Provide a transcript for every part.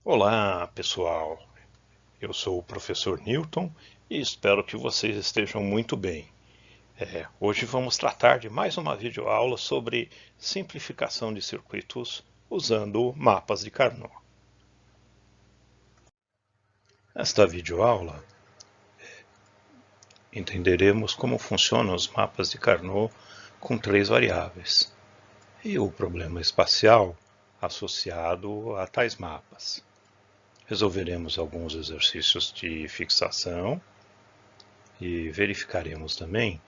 Olá, pessoal. Eu sou o professor Newton e espero que vocês estejam muito bem. Hoje vamos tratar de mais uma videoaula sobre simplificação de circuitos usando mapas de Carnot. Nesta videoaula, entenderemos como funcionam os mapas de Carnot com três variáveis e o problema espacial associado a tais mapas. Resolveremos alguns exercícios de fixação e verificaremos também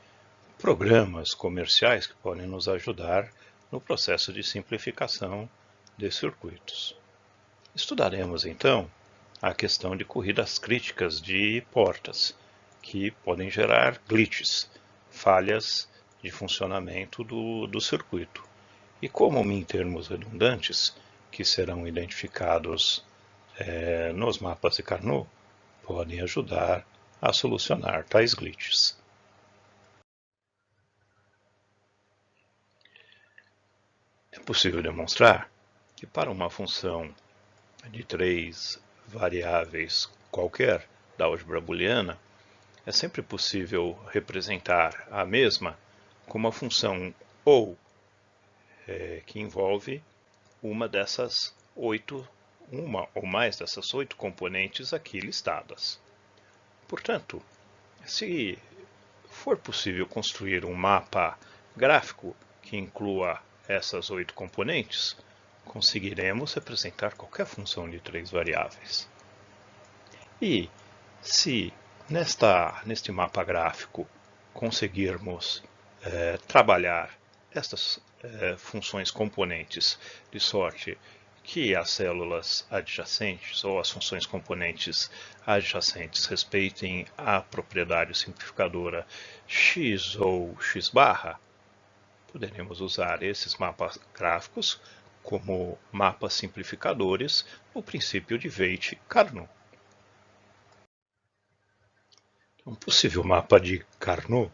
programas comerciais que podem nos ajudar no processo de simplificação de circuitos. Estudaremos então a questão de corridas críticas de portas, que podem gerar glitches, falhas de funcionamento do circuito, e como em termos redundantes, que serão identificados nos mapas de Carnot, podem ajudar a solucionar tais glitches. É possível demonstrar que para uma função de três variáveis qualquer da álgebra booleana, é sempre possível representar a mesma como uma função ou que envolve uma ou mais dessas 8 componentes aqui listadas. Portanto, se for possível construir um mapa gráfico que inclua essas 8 componentes, conseguiremos representar qualquer função de três variáveis. E se neste mapa gráfico conseguirmos trabalhar estas funções componentes de sorte que as células adjacentes ou as funções componentes adjacentes respeitem a propriedade simplificadora x ou x barra, poderemos usar esses mapas gráficos como mapas simplificadores no princípio de Veitch-Carnot. Um possível mapa de Carnot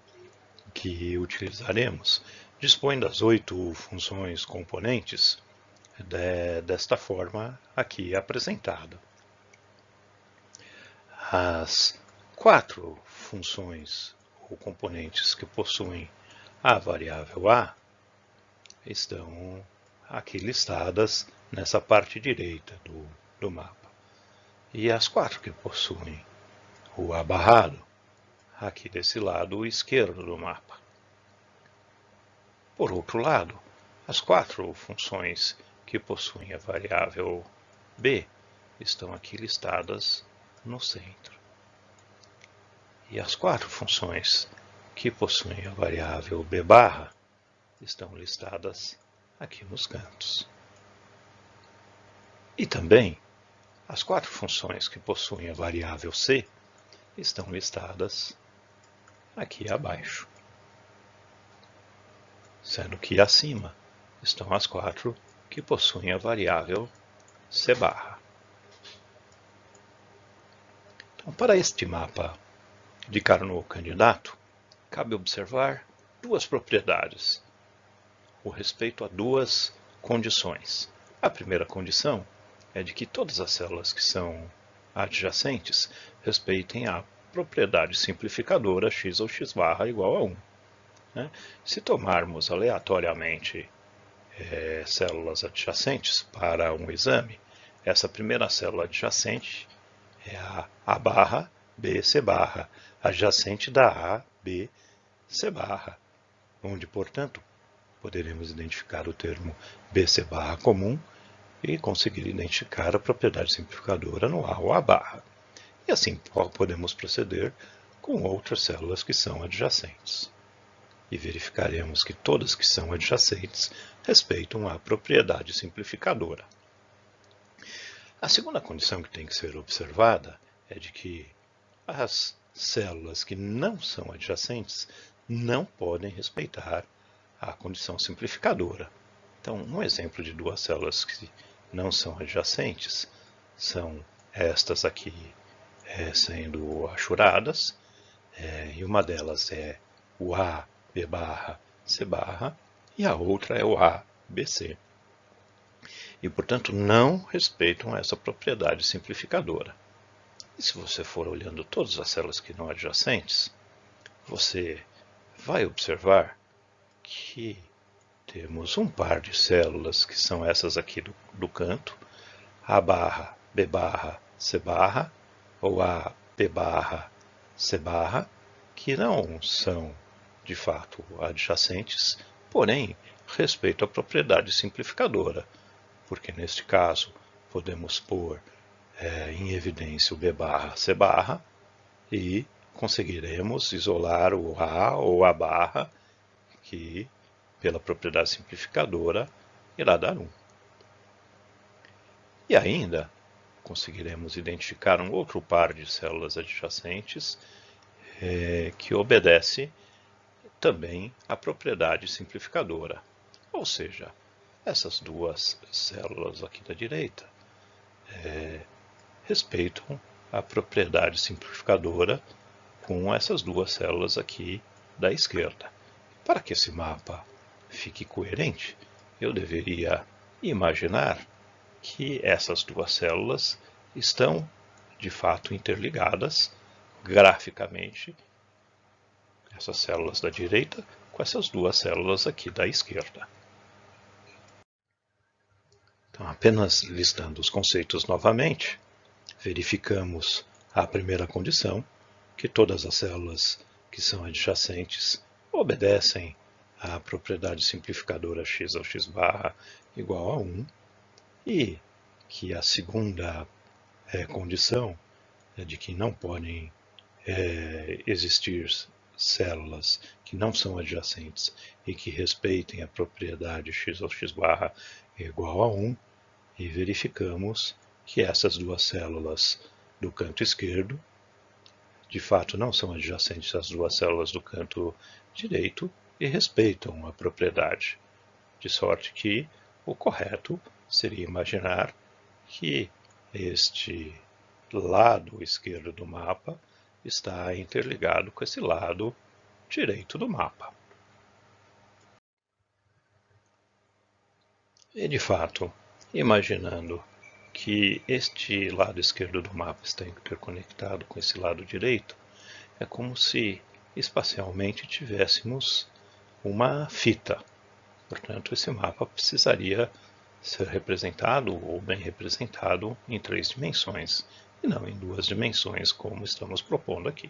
que utilizaremos dispõe das 8 funções componentes desta forma aqui apresentada. As 4 funções ou componentes que possuem a variável a estão aqui listadas nessa parte direita do mapa. E as 4 que possuem o a barrado aqui desse lado esquerdo do mapa. Por outro lado, as 4 funções que possuem a variável b estão aqui listadas no centro. E as 4 funções que possuem a variável b barra estão listadas aqui nos cantos. E também as 4 funções que possuem a variável c estão listadas aqui abaixo, sendo que acima estão as 4 que possuem a variável c barra. Então, para este mapa de Carnot candidato, cabe observar duas propriedades, com respeito a duas condições. A primeira condição é de que todas as células que são adjacentes respeitem a propriedade simplificadora x ou x barra igual a 1. Se tomarmos aleatoriamente células adjacentes para um exame, essa primeira célula adjacente é a A barra B C barra, adjacente da A B C barra, onde, portanto, poderemos identificar o termo BC barra comum e conseguir identificar a propriedade simplificadora no A ou A barra. E assim podemos proceder com outras células que são adjacentes. E verificaremos que todas que são adjacentes respeitam a propriedade simplificadora. A segunda condição que tem que ser observada é de que as células que não são adjacentes não podem respeitar a condição simplificadora. Então, um exemplo de duas células que não são adjacentes são estas aqui sendo achuradas, e uma delas é o A, B barra, C barra, e a outra é o A, B, C. e, portanto, não respeitam essa propriedade simplificadora. E se você for olhando todas as células que não adjacentes, você vai observar que temos um par de células, que são essas aqui do canto, A barra, B barra, C barra, ou A, B barra, C barra, que não são, de fato, adjacentes, porém, respeitam a propriedade simplificadora, porque neste caso podemos pôr em evidência o B barra, C barra, e conseguiremos isolar o A ou A barra, que pela propriedade simplificadora irá dar 1. E ainda conseguiremos identificar um outro par de células adjacentes que obedece também à propriedade simplificadora. Ou seja, essas duas células aqui da direita respeitam a propriedade simplificadora com essas duas células aqui da esquerda. Para que esse mapa fique coerente, eu deveria imaginar que essas duas células estão, de fato, interligadas graficamente, essas células da direita com essas duas células aqui da esquerda. Então, apenas listando os conceitos novamente, verificamos a primeira condição, que todas as células que são adjacentes obedecem à propriedade simplificadora x ao x barra igual a 1, e que a segunda condição é de que não podem existir células que não são adjacentes e que respeitem a propriedade x ao x barra igual a 1, e verificamos que essas duas células do canto esquerdo, de fato, não são adjacentes às duas células do canto direito e respeitam a propriedade, de sorte que o correto seria imaginar que este lado esquerdo do mapa está interligado com esse lado direito do mapa. E, de fato, imaginando que este lado esquerdo do mapa está interconectado com esse lado direito, é como se espacialmente tivéssemos uma fita. Portanto, esse mapa precisaria ser representado ou bem representado em 3 dimensões, e não em 2 dimensões, como estamos propondo aqui.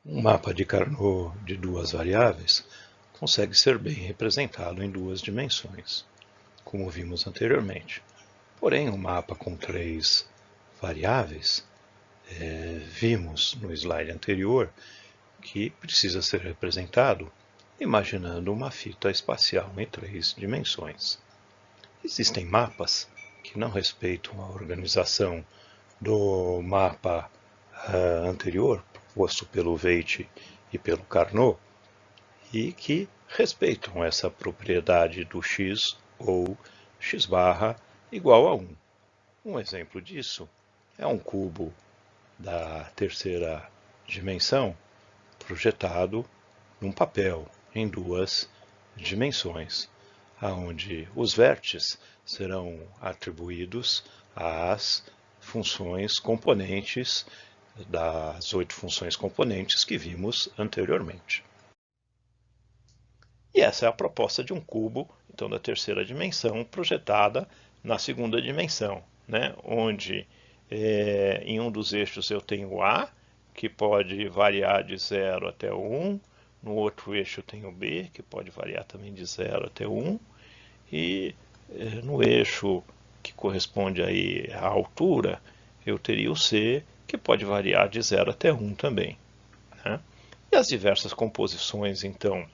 Um mapa de Carnot de 2 variáveis consegue ser bem representado em 2 dimensões, como vimos anteriormente. Porém, um mapa com 3 variáveis, vimos no slide anterior que precisa ser representado imaginando uma fita espacial em 3 dimensões. Existem mapas que não respeitam a organização do mapa anterior, proposto pelo Veitch e pelo Carnot, e que respeitam essa propriedade do x ou x barra igual a 1. Um exemplo disso é um cubo da terceira dimensão projetado num papel em 2 dimensões, onde os vértices serão atribuídos às funções componentes das 8 funções componentes que vimos anteriormente. E essa é a proposta de um cubo, então, da terceira dimensão, projetada na segunda dimensão, né? Onde em um dos eixos eu tenho A, que pode variar de 0 até 1, no outro eixo eu tenho B, que pode variar também de 0 até 1, e no eixo que corresponde aí à altura, eu teria o C, que pode variar de 0 até 1 também, né? E as diversas composições, então,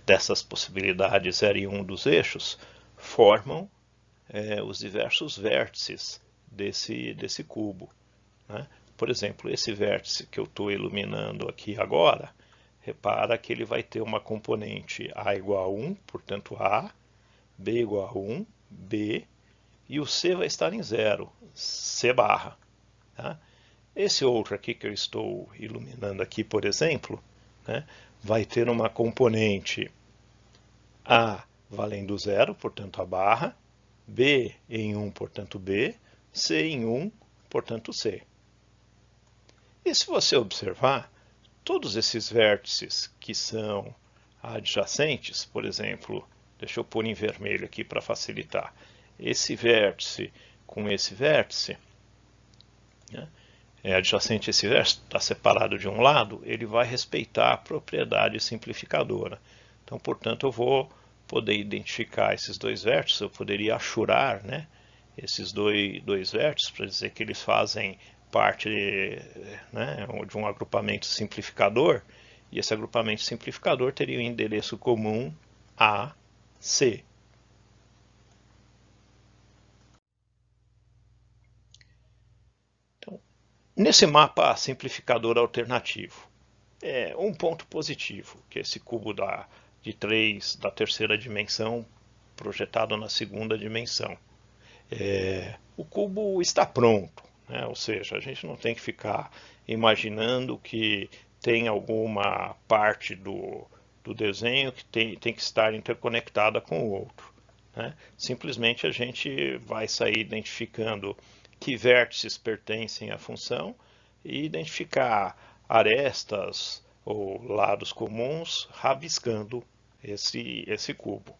dessas possibilidades 0 e 1 dos eixos, formam os diversos vértices desse cubo, né? Por exemplo, esse vértice que eu estou iluminando aqui agora, repara que ele vai ter uma componente A igual a 1, portanto A, B igual a 1, B, e o C vai estar em 0, C barra. Tá? Esse outro aqui que eu estou iluminando aqui, por exemplo, né, vai ter uma componente A valendo 0, portanto a barra, B em 1, portanto B, C em 1, portanto C. E se você observar, todos esses vértices que são adjacentes, por exemplo, deixa eu pôr em vermelho aqui para facilitar, esse vértice com esse vértice, né, é adjacente a esse vértice, está separado de um lado, ele vai respeitar a propriedade simplificadora. Então, portanto, eu vou poder identificar esses dois vértices, eu poderia achurar, né, esses dois vértices para dizer que eles fazem parte, né, de um agrupamento simplificador, e esse agrupamento simplificador teria um endereço comum A, C. Então, nesse mapa simplificador alternativo, um ponto positivo, que é esse cubo de 3 da terceira dimensão projetado na segunda dimensão. O cubo está pronto, né? Ou seja, a gente não tem que ficar imaginando que tem alguma parte do desenho que tem que estar interconectada com o outro, né? Simplesmente a gente vai sair identificando que vértices pertencem à função e identificar arestas ou lados comuns rabiscando esse cubo.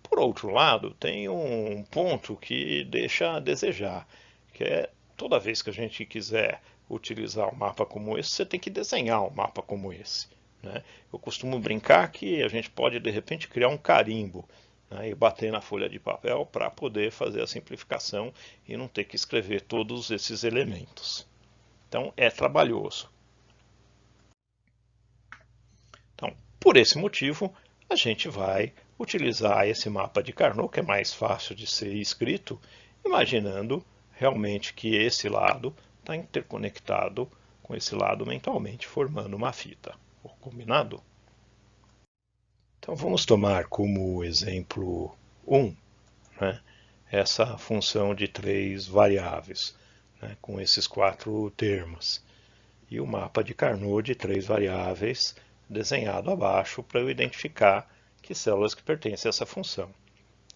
Por outro lado, tem um ponto que deixa a desejar, que é toda vez que a gente quiser utilizar um mapa como esse, você tem que desenhar um mapa como esse, né? Eu costumo brincar que a gente pode, de repente, criar um carimbo, né, e bater na folha de papel para poder fazer a simplificação e não ter que escrever todos esses elementos. Então, é trabalhoso. Então, por esse motivo, a gente vai utilizar esse mapa de Carnot, que é mais fácil de ser escrito, imaginando realmente que esse lado está interconectado com esse lado mentalmente, formando uma fita. Combinado? Então vamos tomar como exemplo 1, né, essa função de 3 variáveis, né, com esses 4 termos, e o mapa de Carnot de 3 variáveis desenhado abaixo para eu identificar que células que pertencem a essa função.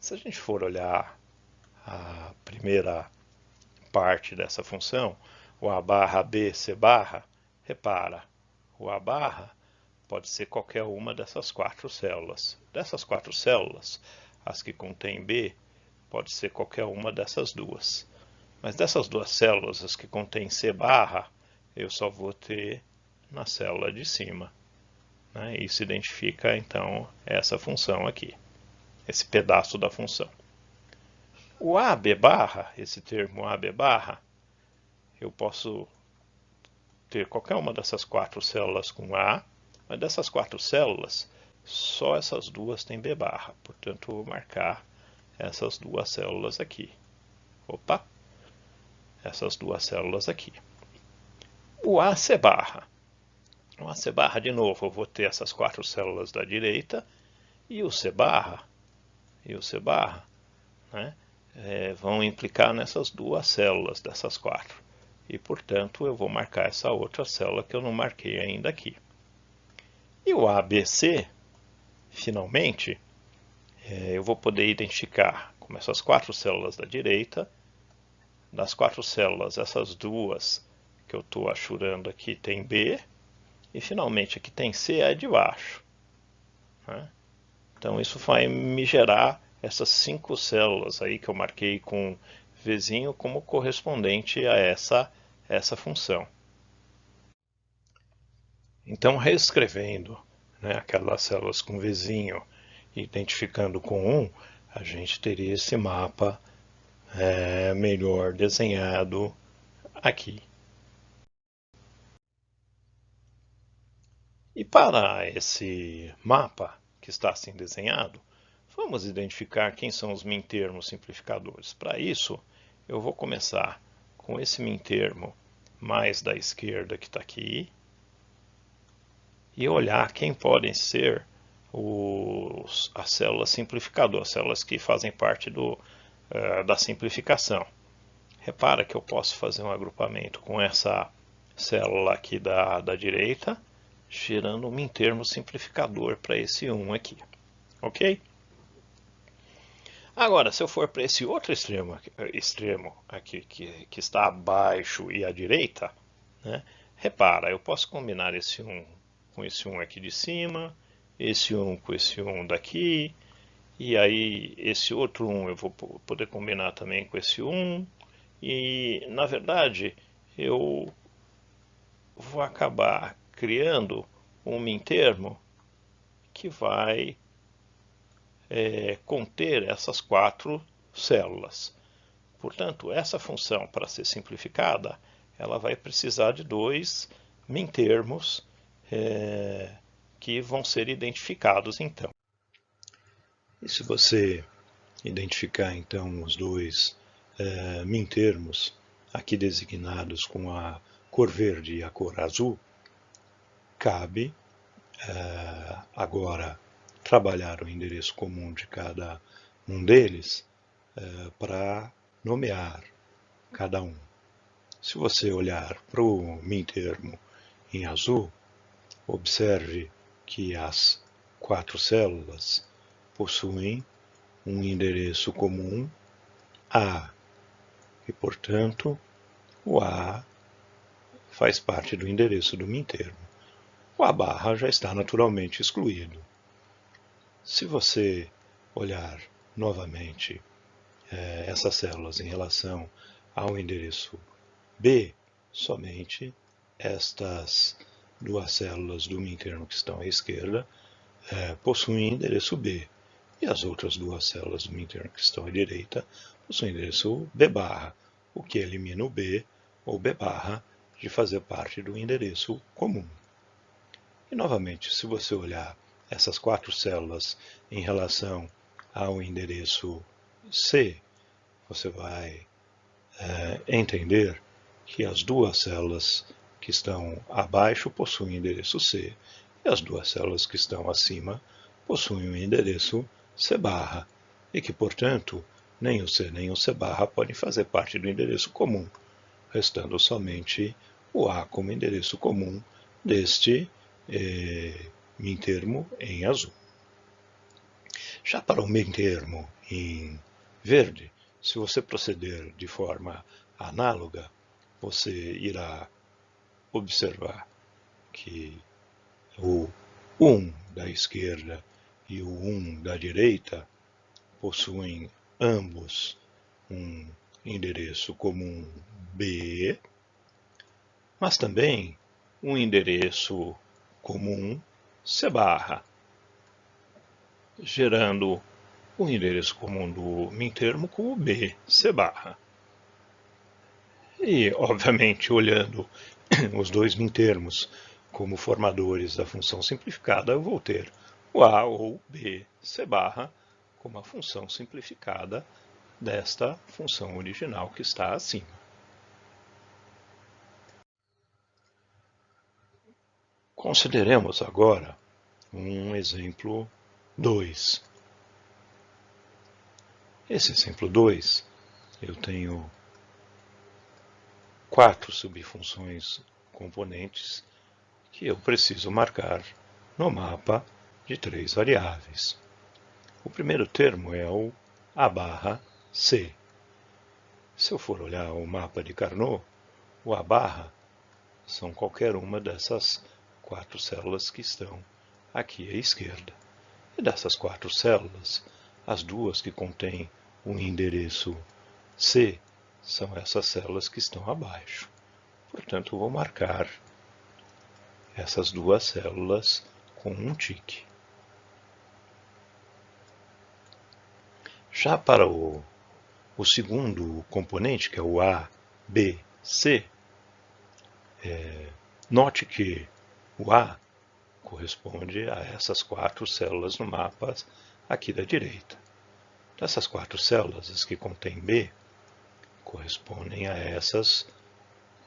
Se a gente for olhar a primeira parte dessa função, o A barra B, C barra, repara, o A barra pode ser qualquer uma dessas 4 células. Dessas 4 células, as que contêm B, pode ser qualquer uma dessas duas. Mas dessas duas células, as que contêm C barra, eu só vou ter na célula de cima, né? Isso identifica, então, essa função aqui, esse pedaço da função. O AB barra, esse termo AB barra, eu posso ter qualquer uma dessas 4 células com A, mas dessas 4 células, só essas duas têm B barra. Portanto, vou marcar essas duas células aqui. Opa! Essas duas células aqui. O AC barra. O AC barra, de novo, eu vou ter essas 4 células da direita e o C barra, né, vão implicar nessas duas células dessas 4. E, portanto, eu vou marcar essa outra célula que eu não marquei ainda aqui. E o ABC, finalmente, eu vou poder identificar como essas 4 células da direita. Das 4 células, essas duas que eu estou achurando aqui tem B. E, finalmente, aqui tem C, é de baixo, né? Então, isso vai me gerar essas 5 células aí que eu marquei com Vzinho como correspondente a essa função. Então, reescrevendo, né, aquelas células com Vzinho, identificando com 1, a gente teria esse mapa melhor desenhado aqui. E para esse mapa que está assim desenhado, vamos identificar quem são os mintermos simplificadores. Para isso, eu vou começar com esse mintermo mais da esquerda que está aqui, e olhar quem podem ser as células simplificadoras, as células que fazem parte da simplificação. Repara que eu posso fazer um agrupamento com essa célula aqui da direita, gerando um mintermo simplificador para esse 1 aqui, ok? Agora, se eu for para esse outro extremo aqui que está abaixo e à direita, né, repara, eu posso combinar esse 1 com esse 1 aqui de cima, esse 1 com esse 1 daqui, e aí esse outro 1 eu vou poder combinar também com esse 1, e na verdade eu vou acabar criando um mintermo que vai conter essas 4 células. Portanto, essa função, para ser simplificada, ela vai precisar de 2 mintermos que vão ser identificados então. E se você identificar então os 2 mintermos, aqui designados com a cor verde e a cor azul, cabe agora trabalhar o endereço comum de cada um deles para nomear cada um. Se você olhar para o mintermo em azul, observe que as 4 células possuem um endereço comum A, e portanto o A faz parte do endereço do mintermo. O A barra já está naturalmente excluído. Se você olhar novamente essas células em relação ao endereço B, somente estas 2 células do mintermo que estão à esquerda possuem endereço B, e as outras 2 células do mintermo que estão à direita possuem endereço B barra, o que elimina o B ou B barra de fazer parte do endereço comum. E novamente, se você olhar essas 4 células em relação ao endereço C, você vai entender que as 2 células que estão abaixo possuem endereço C, e as 2 células que estão acima possuem o endereço C barra, e que, portanto, nem o C nem o C barra podem fazer parte do endereço comum, restando somente o A como endereço comum deste mintermo em azul. Já para o mintermo em verde, se você proceder de forma análoga, você irá observar que o 1 da esquerda e o 1 da direita possuem ambos um endereço comum B, mas também um endereço comum C barra, gerando o endereço comum do mintermo como B, C barra. E, obviamente, olhando os 2 mintermos como formadores da função simplificada, eu vou ter o A ou B, C barra como a função simplificada desta função original que está acima. Consideremos agora um exemplo 2. Esse exemplo 2, eu tenho 4 subfunções componentes que eu preciso marcar no mapa de 3 variáveis. O primeiro termo é o A barra C. Se eu for olhar o mapa de Carnot, o A barra são qualquer uma dessas 4 células que estão aqui à esquerda. E dessas 4 células, as 2 que contêm o endereço C são essas células que estão abaixo. Portanto, eu vou marcar essas 2 células com um tique. Já para o segundo componente, que é o A, B, C, note que o A corresponde a essas 4 células no mapa aqui da direita. Dessas 4 células, as que contêm B, correspondem a essas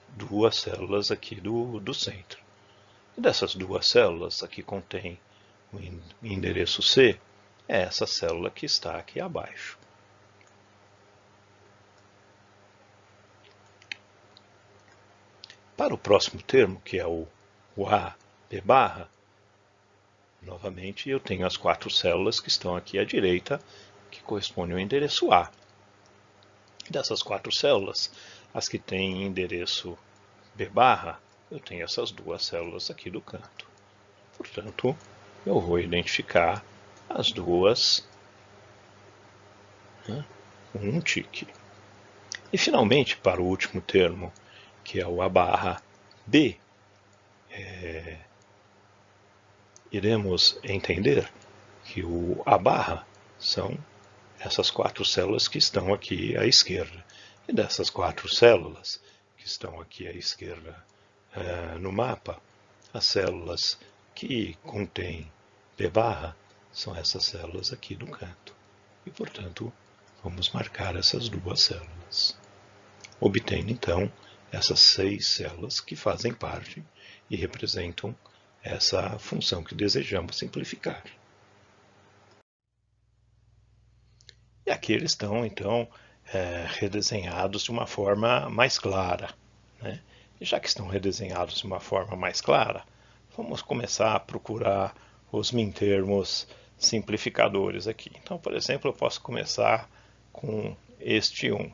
2 células aqui do centro. E dessas 2 células, a que contém o endereço C, é essa célula que está aqui abaixo. Para o próximo termo, que é o A B barra, novamente eu tenho as 4 células que estão aqui à direita, que correspondem ao endereço A. Dessas 4 células, as que têm endereço B barra, eu tenho essas 2 células aqui do canto. Portanto, eu vou identificar as duas, né, com um tique. E finalmente, para o último termo, que é o A barra B, iremos entender que o A barra são essas 4 células que estão aqui à esquerda. E dessas 4 células que estão aqui à esquerda no mapa, as células que contêm B barra são essas células aqui do canto. E, portanto, vamos marcar essas 2 células. Obtendo, então, essas 6 células que fazem parte e representam essa função que desejamos simplificar. E aqui eles estão, então, redesenhados de uma forma mais clara, né? E já que estão redesenhados de uma forma mais clara, vamos começar a procurar os mintermos simplificadores aqui. Então, por exemplo, eu posso começar com este 1.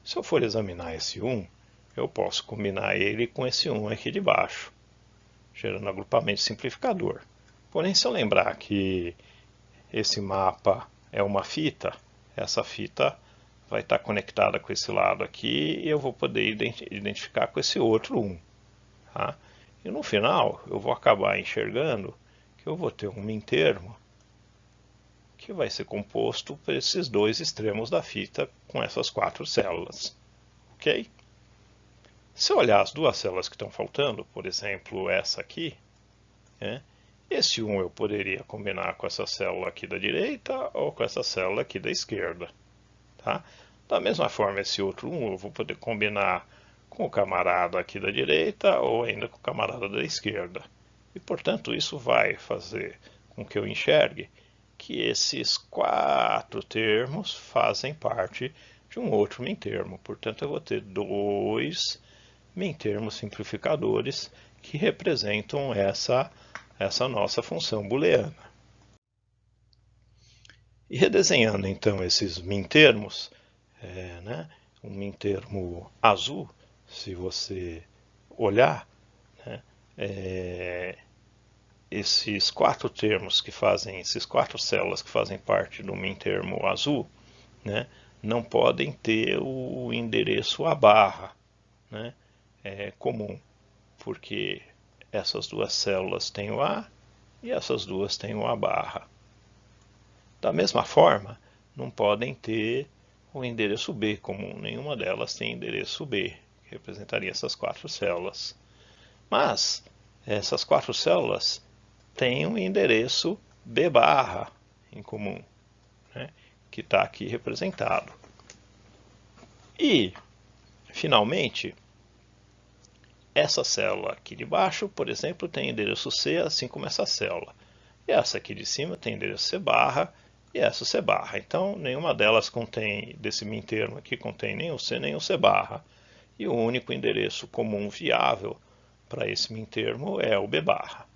Se eu for examinar esse 1, eu posso combinar ele com esse 1 aqui de baixo, gerando agrupamento simplificador. Porém, se eu lembrar que esse mapa é uma fita, essa fita vai estar conectada com esse lado aqui e eu vou poder identificar com esse outro 1. Tá? E no final, eu vou acabar enxergando que eu vou ter um mintermo que vai ser composto por esses 2 extremos da fita com essas 4 células. Ok? Se eu olhar as 2 células que estão faltando, por exemplo, essa aqui, esse 1 eu poderia combinar com essa célula aqui da direita ou com essa célula aqui da esquerda. Tá? Da mesma forma, esse outro 1 eu vou poder combinar com o camarada aqui da direita ou ainda com o camarada da esquerda. E, portanto, isso vai fazer com que eu enxergue que esses 4 termos fazem parte de um outro mintermo. Portanto, eu vou ter 2 mintermos simplificadores que representam essa nossa função booleana. E redesenhando então esses mintermos, um mintermo azul, se você olhar, esses 4 termos que fazem, esses 4 células que fazem parte do mintermo azul, não podem ter o endereço A barra, comum, porque essas 2 células têm o A e essas 2 têm o A barra. Da mesma forma, não podem ter o endereço B comum, nenhuma delas tem endereço B, que representaria essas 4 células. Mas essas 4 células têm um endereço B barra em comum, que está aqui representado. E, finalmente, essa célula aqui de baixo, por exemplo, tem endereço C, assim como essa célula. E essa aqui de cima tem endereço C barra e essa C barra. Então, nenhuma delas contém, desse mintermo aqui, contém nem o C nem o C barra. E o único endereço comum viável para esse mintermo é o B barra.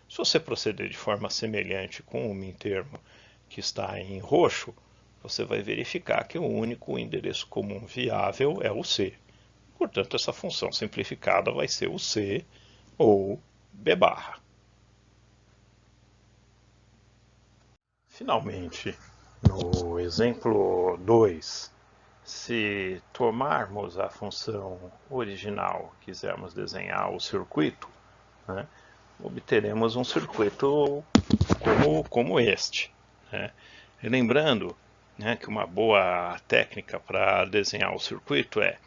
Se você proceder de forma semelhante com o mintermo que está em roxo, você vai verificar que o único endereço comum viável é o C. Portanto, essa função simplificada vai ser o C ou B barra. Finalmente, no exemplo 2, se tomarmos a função original e quisermos desenhar o circuito, obteremos um circuito como este. E lembrando que uma boa técnica para desenhar o circuito é,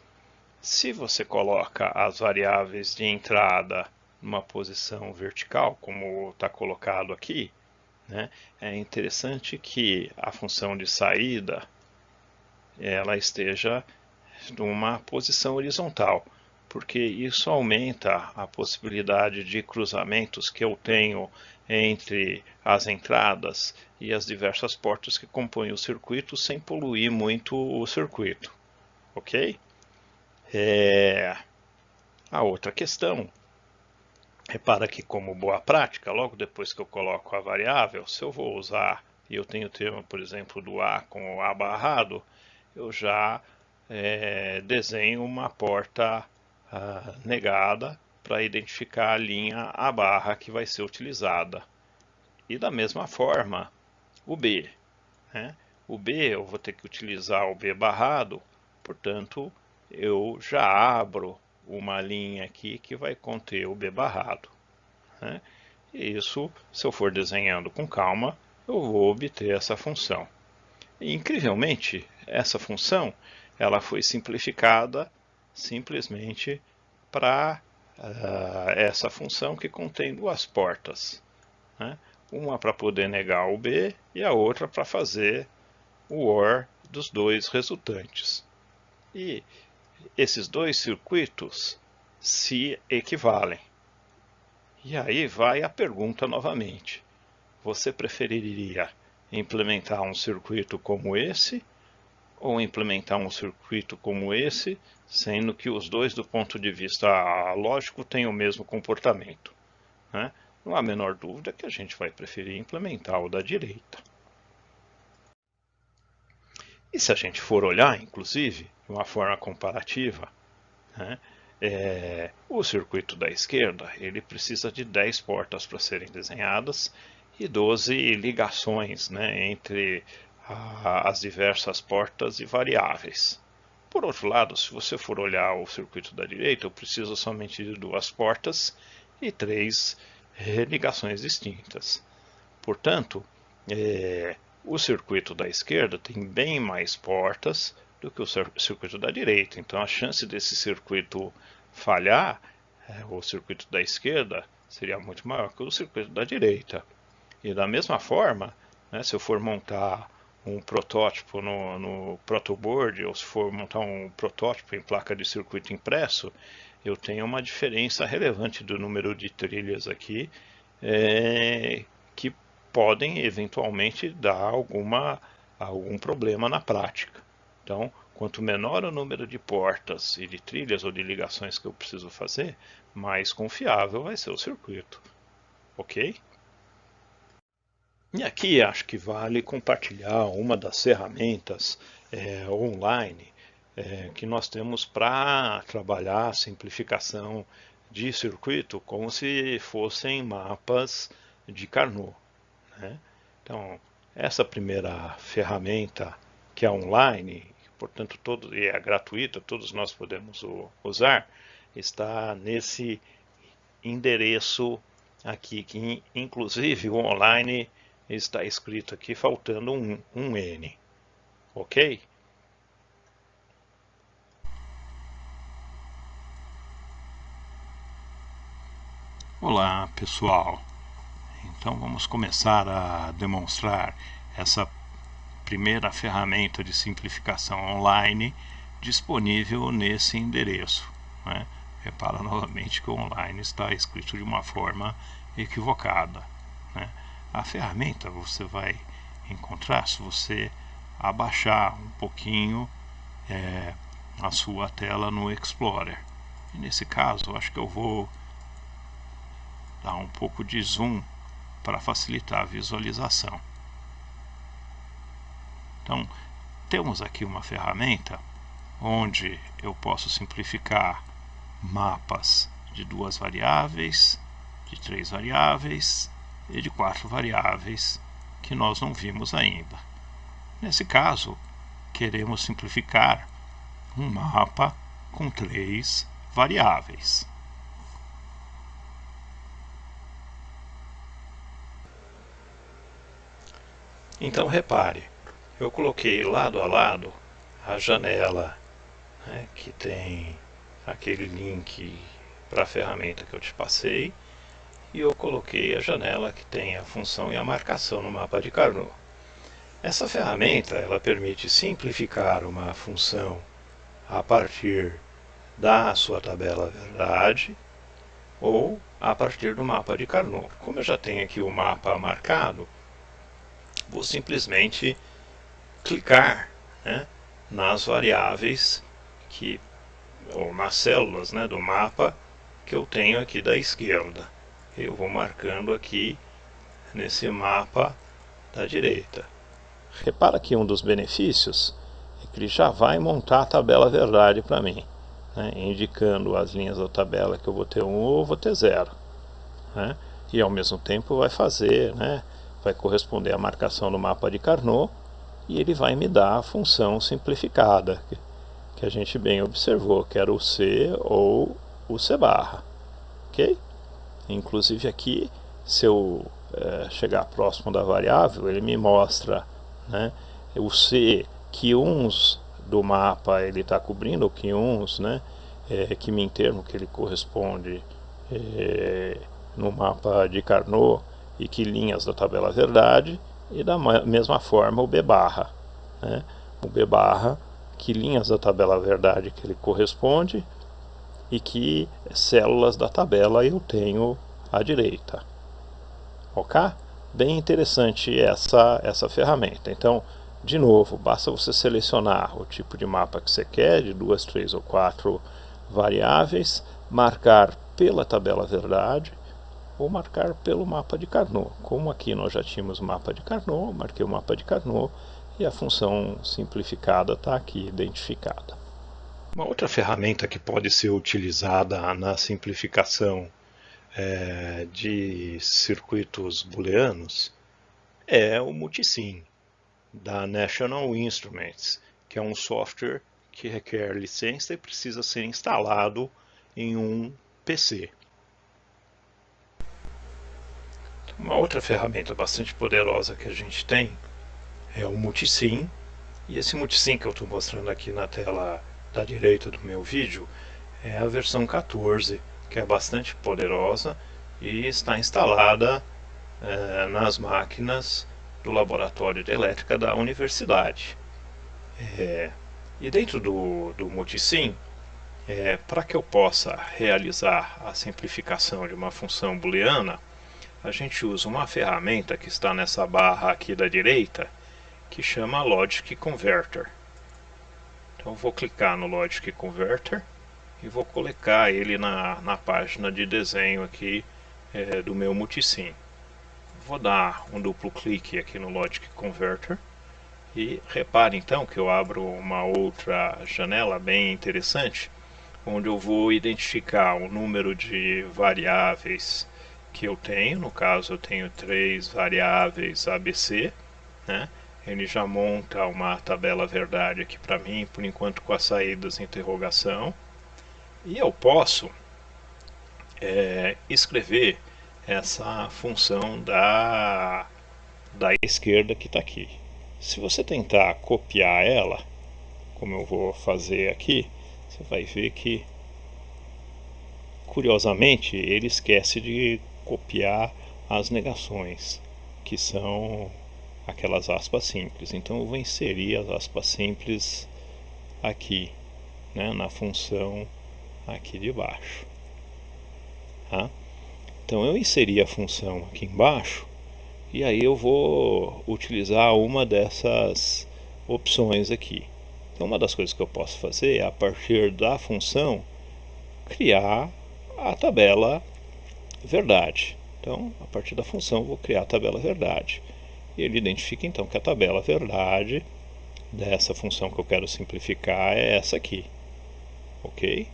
se você coloca as variáveis de entrada numa posição vertical, como está colocado aqui, é interessante que a função de saída ela esteja numa posição horizontal, porque isso aumenta a possibilidade de cruzamentos que eu tenho entre as entradas e as diversas portas que compõem o circuito, sem poluir muito o circuito, ok? A outra questão Repara que, como boa prática, logo depois que eu coloco a variável, se eu vou usar, e eu tenho o termo, por exemplo, do A com o A barrado, eu já desenho uma porta negada para identificar a linha A barra que vai ser utilizada. E da mesma forma, o B. Né? O B eu vou ter que utilizar o B barrado, portanto, eu já abro uma linha aqui que vai conter o B barrado. Né? E isso, se eu for desenhando com calma, eu vou obter essa função. E, incrivelmente, essa função ela foi simplificada simplesmente para essa função que contém duas portas. Né? Uma para poder negar o B e a outra para fazer o OR dos dois resultantes. E esses dois circuitos se equivalem. E aí vai a pergunta novamente. Você preferiria implementar um circuito como esse ou implementar um circuito como esse, sendo que os dois, do ponto de vista lógico, têm o mesmo comportamento? Né? Não há a menor dúvida que a gente vai preferir implementar o da direita. E se a gente for olhar, inclusive, de uma forma comparativa, né, o circuito da esquerda ele precisa de 10 portas para serem desenhadas e 12 ligações, né, entre as diversas portas e variáveis. Por outro lado, se você for olhar o circuito da direita, eu preciso somente de 2 portas e 3 ligações distintas. Portanto, o circuito da esquerda tem bem mais portas do que o circuito da direita. Então a chance desse circuito falhar, o circuito da esquerda, seria muito maior que o circuito da direita. E da mesma forma, né, se eu for montar um protótipo no protoboard, ou se for montar um protótipo em placa de circuito impresso, eu tenho uma diferença relevante do número de trilhas aqui, que podem eventualmente dar algum problema na prática. Então, quanto menor o número de portas e de trilhas ou de ligações que eu preciso fazer, mais confiável vai ser o circuito. Ok? E aqui acho que vale compartilhar uma das ferramentas online que nós temos para trabalhar a simplificação de circuito como se fossem mapas de Carnot. Né? Então, essa primeira ferramenta que é online, portanto e é gratuita, todos nós podemos usar, está nesse endereço aqui, que inclusive o online está escrito aqui faltando um N. Ok? Olá, pessoal. Então vamos começar a demonstrar essa primeira ferramenta de simplificação online disponível nesse endereço. Né? Repara novamente que o online está escrito de uma forma equivocada. Né? A ferramenta você vai encontrar se você abaixar um pouquinho a sua tela no Explorer. E nesse caso, acho que eu vou dar um pouco de zoom para facilitar a visualização. Então, temos aqui uma ferramenta onde eu posso simplificar mapas de 2 variáveis, de 3 variáveis e de 4 variáveis que nós não vimos ainda. Nesse caso, queremos simplificar um mapa com 3 variáveis. Então repare, eu coloquei lado a lado a janela, né, que tem aquele link para a ferramenta que eu te passei, e eu coloquei a janela que tem a função e a marcação no mapa de Carnot. Essa ferramenta ela permite simplificar uma função a partir da sua tabela verdade ou a partir do mapa de Carnot. Como eu já tenho aqui o mapa marcado, vou simplesmente clicar, né, nas variáveis ou nas células, né, do mapa que eu tenho aqui da esquerda. eu vou marcando aqui nesse mapa da direita. Repara que um dos benefícios é que ele já vai montar a tabela verdade para mim, né, indicando as linhas da tabela que eu vou ter 1 ou vou ter 0. Né, e ao mesmo tempo vai fazer, né, vai corresponder à marcação do mapa de Carnot, e ele vai me dar a função simplificada, que a gente bem observou, que era o C ou o C barra. Ok? Inclusive aqui, se eu chegar próximo da variável, ele me mostra, né, o C que uns do mapa ele está cobrindo, ou que uns, né, que min termo que ele corresponde no mapa de Carnot, e que linhas da tabela verdade, e da mesma forma o B barra, né, o B barra, que linhas da tabela verdade que ele corresponde e que células da tabela eu tenho à direita. Ok? Bem interessante essa ferramenta. Então, de novo, basta você selecionar o tipo de mapa que você quer, de 2, 3 ou 4 variáveis, marcar pela tabela verdade ou marcar pelo mapa de Carnot. Como aqui nós já tínhamos o mapa de Carnot, marquei o mapa de Carnot e a função simplificada está aqui identificada. Uma outra ferramenta que pode ser utilizada na simplificação de circuitos booleanos é o Multisim, da National Instruments, que é um software que requer licença e precisa ser instalado em um PC. Uma outra ferramenta bastante poderosa que a gente tem é o Multisim, e esse Multisim que eu estou mostrando aqui na tela da direita do meu vídeo é a versão 14, que é bastante poderosa e está instalada nas máquinas do laboratório de elétrica da universidade. E dentro do Multisim, para que eu possa realizar a simplificação de uma função booleana, a gente usa uma ferramenta que está nessa barra aqui da direita, que chama Logic Converter. Então eu vou clicar no Logic Converter e vou colocar ele na página de desenho aqui do meu Multisim. Vou dar um duplo clique aqui no Logic Converter e repare então que eu abro uma outra janela bem interessante, onde eu vou identificar o número de variáveis que eu tenho. No caso eu tenho 3 variáveis ABC, né? Ele já monta uma tabela verdade aqui para mim, por enquanto com as saídas interrogação, e eu posso escrever essa função da esquerda que está aqui. Se você tentar copiar ela, como eu vou fazer aqui, você vai ver que, curiosamente, ele esquece de copiar as negações, que são aquelas aspas simples. Então eu vou inserir as aspas simples aqui, né, na função aqui de baixo. Tá? Então eu inseri a função aqui embaixo, e aí eu vou utilizar uma dessas opções aqui. Então uma das coisas que eu posso fazer é, a partir da função, criar a tabela verdade. Então, a partir da função, eu vou criar a tabela verdade. E ele identifica então que a tabela verdade dessa função que eu quero simplificar é essa aqui. Ok?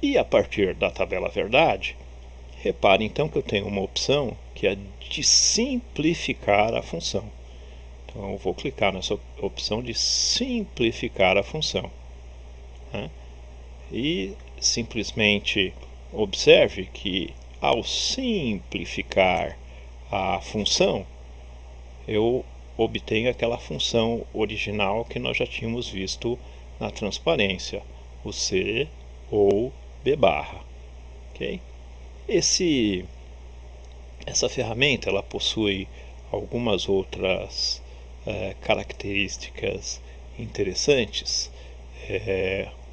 E a partir da tabela verdade, repare então que eu tenho uma opção que é de simplificar a função. Então eu vou clicar nessa opção de simplificar a função, né? E simplesmente observe que, ao simplificar a função, eu obtenho aquela função original que nós já tínhamos visto na transparência, o C ou B barra. Okay? Essa ferramenta ela possui algumas outras características interessantes.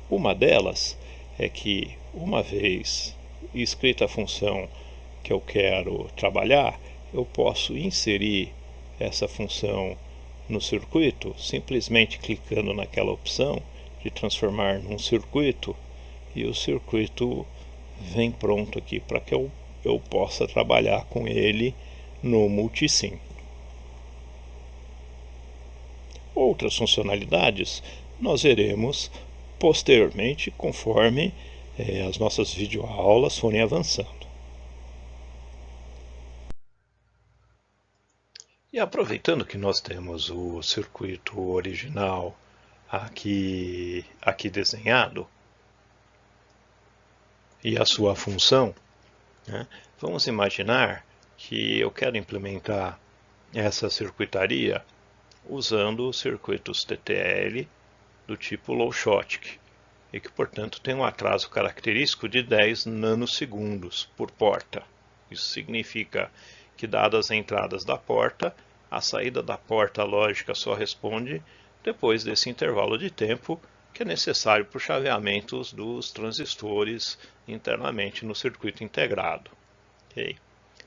Uma delas é que, uma vez escrita a função que eu quero trabalhar, eu posso inserir essa função no circuito simplesmente clicando naquela opção de transformar num circuito, e o circuito vem pronto aqui para que eu possa trabalhar com ele no Multisim. Outras funcionalidades nós veremos posteriormente, conforme as nossas videoaulas forem avançando. E aproveitando que nós temos o circuito original aqui desenhado e a sua função, né, vamos imaginar que eu quero implementar essa circuitaria usando circuitos TTL do tipo Low-Shotty e que, portanto, tem um atraso característico de 10 nanosegundos por porta. Isso significa que, dadas as entradas da porta, a saída da porta lógica só responde depois desse intervalo de tempo que é necessário para o chaveamento dos transistores internamente no circuito integrado. Okay?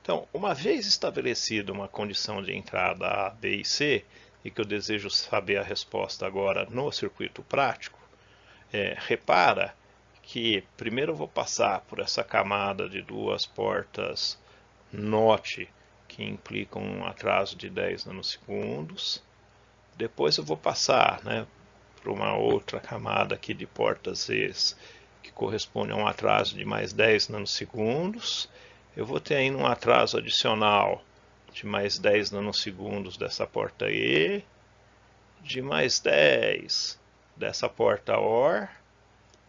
Então, uma vez estabelecida uma condição de entrada A, B e C, e que eu desejo saber a resposta agora no circuito prático, repara que primeiro eu vou passar por essa camada de duas portas NOT, que implicam um atraso de 10 nanosegundos. Depois eu vou passar por uma outra camada aqui de portas Zs, que corresponde a um atraso de mais 10 nanosegundos. Eu vou ter ainda um atraso adicional de mais 10 nanosegundos dessa porta E, de mais 10 dessa porta OR,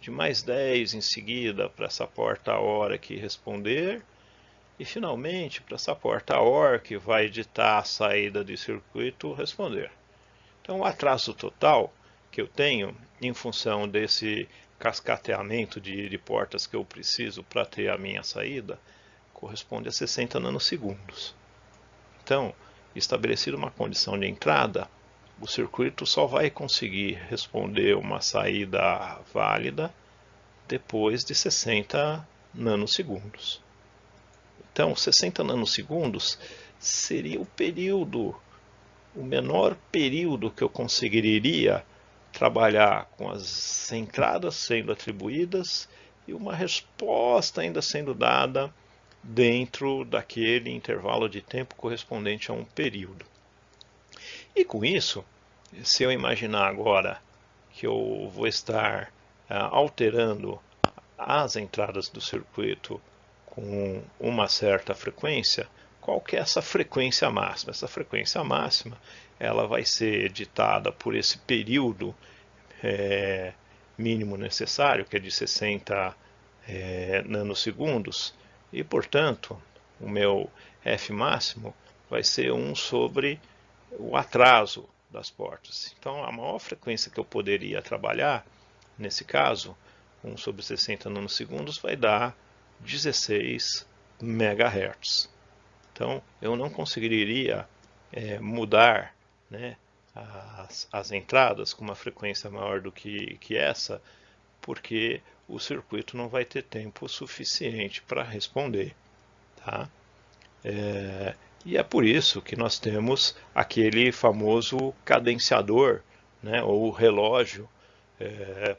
de mais 10 em seguida para essa porta OR aqui responder, e finalmente para essa porta OR que vai ditar a saída de circuito responder. Então o atraso total que eu tenho em função desse cascateamento de portas que eu preciso para ter a minha saída corresponde a 60 nanosegundos. Então, estabelecida uma condição de entrada, o circuito só vai conseguir responder uma saída válida depois de 60 nanosegundos. Então, 60 nanosegundos seria o período, o menor período que eu conseguiria trabalhar com as entradas sendo atribuídas e uma resposta ainda sendo dada dentro daquele intervalo de tempo correspondente a um período. E com isso, se eu imaginar agora que eu vou estar alterando as entradas do circuito com uma certa frequência, qual que é essa frequência máxima? Essa frequência máxima ela vai ser ditada por esse período mínimo necessário, que é de 60 nanosegundos, e, portanto, o meu F máximo vai ser 1 sobre o atraso das portas. Então, a maior frequência que eu poderia trabalhar, nesse caso, 1 sobre 60 nanosegundos, vai dar 16 MHz. Então, eu não conseguiria mudar as entradas com uma frequência maior do que essa, porque o circuito não vai ter tempo suficiente para responder. Tá? E é por isso que nós temos aquele famoso cadenciador, ou relógio,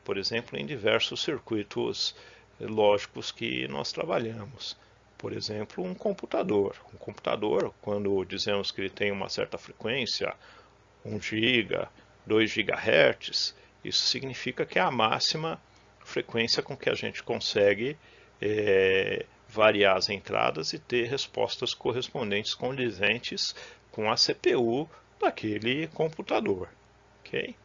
por exemplo, em diversos circuitos lógicos que nós trabalhamos. Por exemplo, um computador. Um computador, quando dizemos que ele tem uma certa frequência, 1 GB, 2 GHz, isso significa que é a máxima frequência com que a gente consegue variar as entradas e ter respostas correspondentes condizentes com a CPU daquele computador. Okay?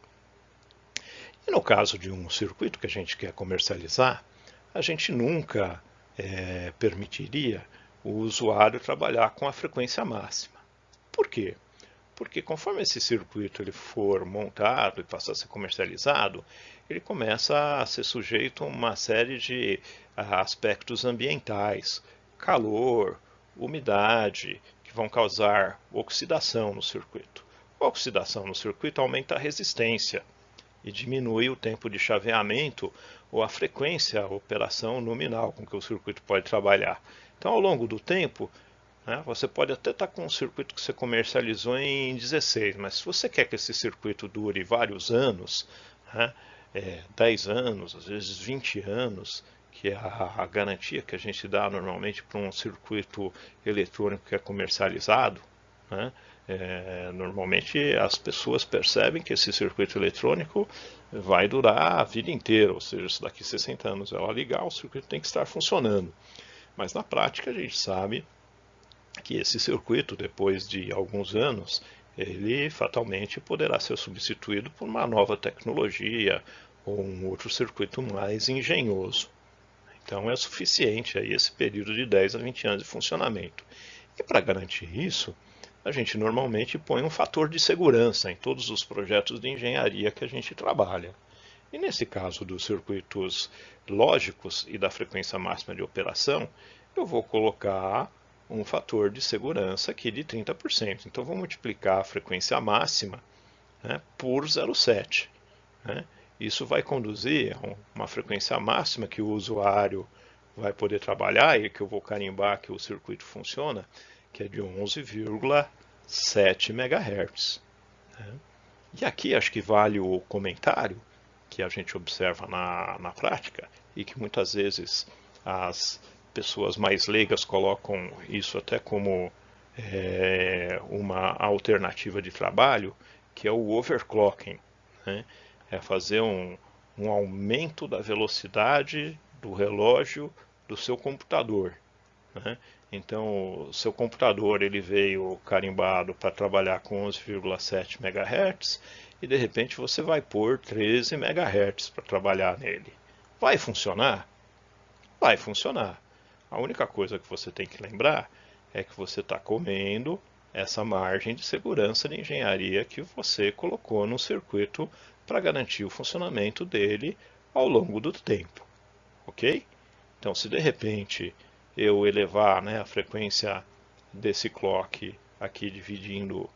E no caso de um circuito que a gente quer comercializar, a gente nunca permitiria o usuário trabalhar com a frequência máxima. Por quê? Porque conforme esse circuito ele for montado e passar a ser comercializado, ele começa a ser sujeito a uma série de aspectos ambientais, calor, umidade, que vão causar oxidação no circuito. A oxidação no circuito aumenta a resistência e diminui o tempo de chaveamento ou a frequência, a operação nominal com que o circuito pode trabalhar. Então, ao longo do tempo, você pode até estar com um circuito que você comercializou em 16, mas se você quer que esse circuito dure vários anos, 10 anos, às vezes 20 anos, que é a garantia que a gente dá normalmente para um circuito eletrônico que é comercializado, né? Normalmente as pessoas percebem que esse circuito eletrônico vai durar a vida inteira, ou seja, se daqui 60 anos ela ligar, o circuito tem que estar funcionando. Mas na prática a gente sabe que esse circuito, depois de alguns anos, ele fatalmente poderá ser substituído por uma nova tecnologia ou um outro circuito mais engenhoso. Então é suficiente aí esse período de 10 a 20 anos de funcionamento. E para garantir isso, a gente normalmente põe um fator de segurança em todos os projetos de engenharia que a gente trabalha. E nesse caso dos circuitos lógicos e da frequência máxima de operação, eu vou colocar um fator de segurança aqui de 30%. Então vou multiplicar a frequência máxima, né, por 0,7. Né? Isso vai conduzir a uma frequência máxima que o usuário vai poder trabalhar e que eu vou carimbar que o circuito funciona, que é de 11,7 MHz. Né? E aqui acho que vale o comentário que a gente observa na prática e que muitas vezes as pessoas mais leigas colocam isso até como uma alternativa de trabalho, que é o overclocking. Né? É fazer um aumento da velocidade do relógio do seu computador. Né? Então, o seu computador ele veio carimbado para trabalhar com 11,7 MHz e de repente você vai pôr 13 MHz para trabalhar nele. Vai funcionar? Vai funcionar. A única coisa que você tem que lembrar é que você está comendo essa margem de segurança de engenharia que você colocou no circuito para garantir o funcionamento dele ao longo do tempo. Ok? Então, se de repente eu elevar, né, a frequência desse clock aqui dividindo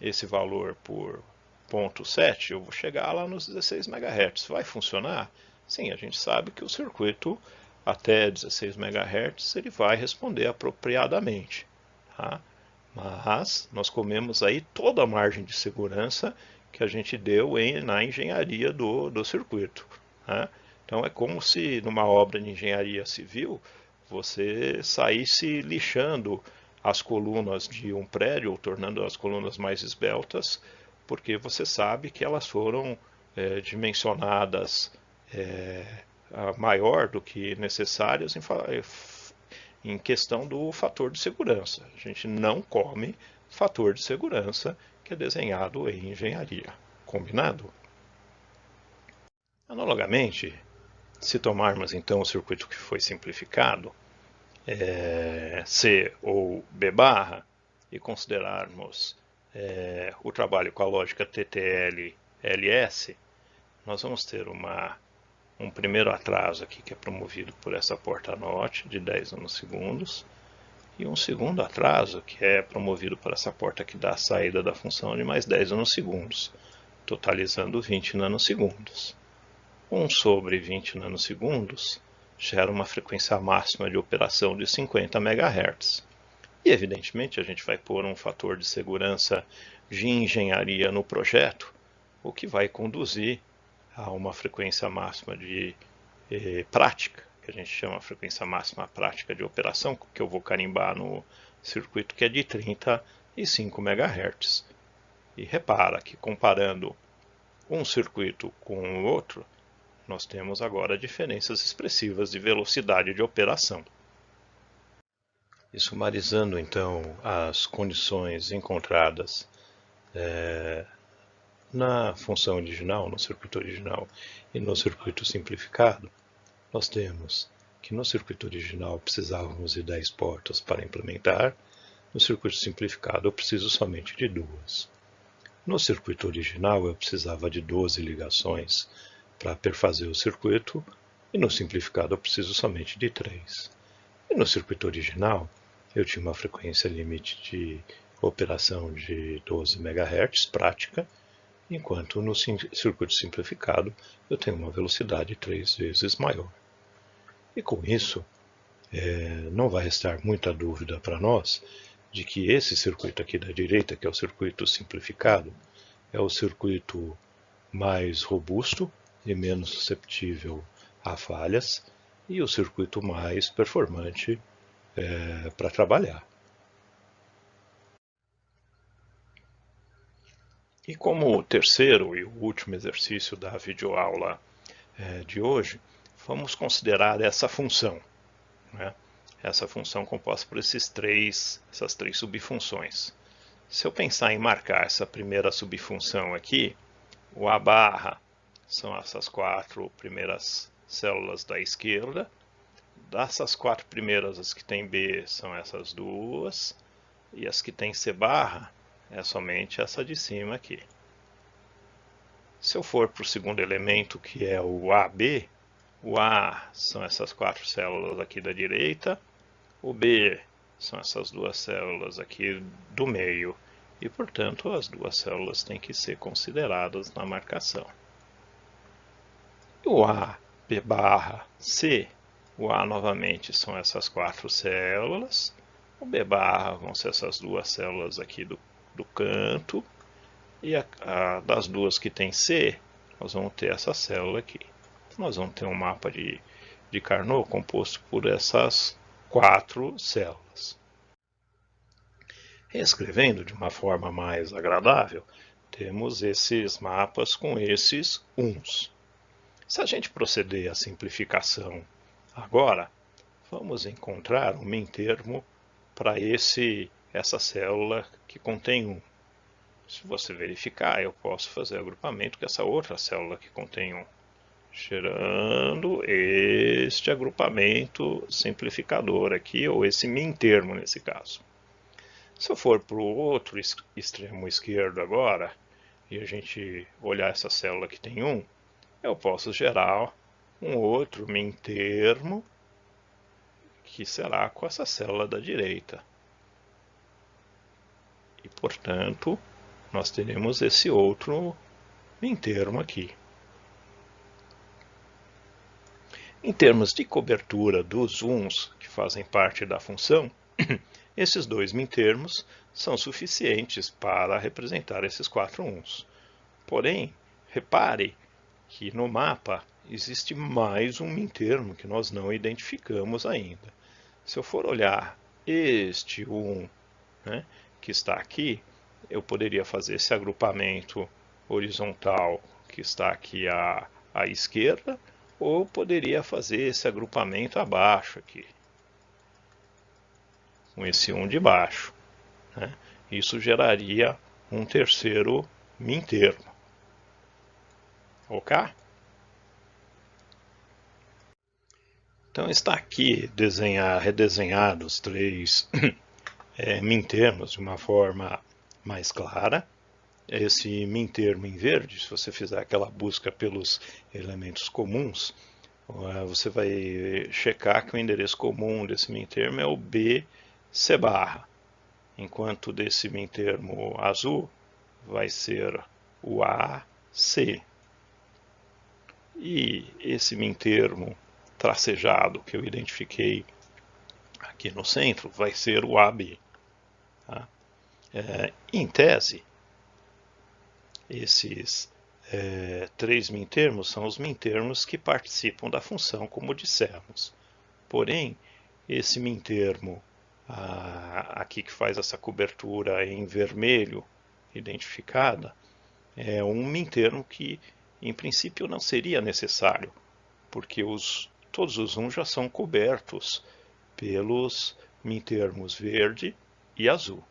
esse valor por 0,7, eu vou chegar lá nos 16 MHz. Vai funcionar? Sim, a gente sabe que o circuito até 16 MHz ele vai responder apropriadamente. Tá? Mas nós comemos aí toda a margem de segurança que a gente deu na engenharia do circuito. Tá? Então é como se numa obra de engenharia civil você saísse lixando as colunas de um prédio, ou tornando as colunas mais esbeltas, porque você sabe que elas foram dimensionadas maior do que necessárias em questão do fator de segurança. A gente não come fator de segurança que é desenhado em engenharia. Combinado? Analogamente, se tomarmos então o circuito que foi simplificado, C ou B barra, e considerarmos o trabalho com a lógica TTL-LS, nós vamos ter um primeiro atraso aqui que é promovido por essa porta NOT de 10 nanosegundos, e um segundo atraso que é promovido por essa porta que dá a saída da função de mais 10 nanosegundos, totalizando 20 nanosegundos. 1 sobre 20 nanosegundos gera uma frequência máxima de operação de 50 MHz. E evidentemente a gente vai pôr um fator de segurança de engenharia no projeto, o que vai conduzir a uma frequência máxima de prática, que a gente chama frequência máxima prática de operação, que eu vou carimbar no circuito, que é de 35 MHz. E repara que comparando um circuito com o outro, nós temos agora diferenças expressivas de velocidade de operação. E sumarizando então as condições encontradas na função original, no circuito original e no circuito simplificado, nós temos que no circuito original precisávamos de 10 portas para implementar, no circuito simplificado eu preciso somente de 2. No circuito original eu precisava de 12 ligações para perfazer o circuito, e no simplificado eu preciso somente de 3. E no circuito original eu tinha uma frequência limite de operação de 12 MHz prática, enquanto no circuito simplificado eu tenho uma velocidade 3 vezes maior. E com isso, não vai restar muita dúvida para nós de que esse circuito aqui da direita, que é o circuito simplificado, é o circuito mais robusto e menos susceptível a falhas, e o circuito mais performante para trabalhar. E como terceiro e último exercício da videoaula de hoje, vamos considerar essa função, né? Essa função composta por essas três subfunções. Se eu pensar em marcar essa primeira subfunção aqui, o A barra são essas 4 primeiras células da esquerda, dessas 4 primeiras, as que tem B são essas duas, e as que tem C barra é somente essa de cima aqui. Se eu for para o segundo elemento, que é o AB, o A são essas 4 células aqui da direita, o B são essas duas células aqui do meio, e portanto as duas células têm que ser consideradas na marcação. E o A, B barra, C, o A novamente são essas 4 células, o B barra vão ser essas duas células aqui do canto, e das duas que tem C, nós vamos ter essa célula aqui. Então, nós vamos ter um mapa de Carnot composto por essas 4 células. Reescrevendo de uma forma mais agradável, temos esses mapas com esses uns. Se a gente proceder à simplificação agora, vamos encontrar um min-termo para essa célula que contém 1. Se você verificar, eu posso fazer agrupamento com essa outra célula que contém 1, gerando este agrupamento simplificador aqui, ou esse min-termo nesse caso. Se eu for para o outro extremo esquerdo agora, e a gente olhar essa célula que tem 1, eu posso gerar um outro min-termo, que será com essa célula da direita. E, portanto, nós teremos esse outro min-termo aqui. Em termos de cobertura dos uns que fazem parte da função, esses dois min-termos são suficientes para representar esses 4 uns. Porém, repare que no mapa existe mais um min-termo que nós não identificamos ainda. Se eu for olhar este 1, né, que está aqui, eu poderia fazer esse agrupamento horizontal que está aqui à esquerda, ou poderia fazer esse agrupamento abaixo aqui, com esse 1 de baixo, né? Isso geraria um terceiro min-termo. Ok? Então está aqui redesenhados 3 min-termos de uma forma mais clara. Esse min-termo em verde, se você fizer aquela busca pelos elementos comuns, você vai checar que o endereço comum desse min-termo é o BC barra, enquanto desse min-termo azul vai ser o AC. E esse min-termo tracejado que eu identifiquei aqui no centro vai ser o AB. Tá? Em tese, esses 3 min-termos são os min-termos que participam da função, como dissemos. Porém, esse min-termo aqui que faz essa cobertura em vermelho identificada é um min-termo que em princípio não seria necessário, porque todos os uns já são cobertos pelos min-termos verde e azul.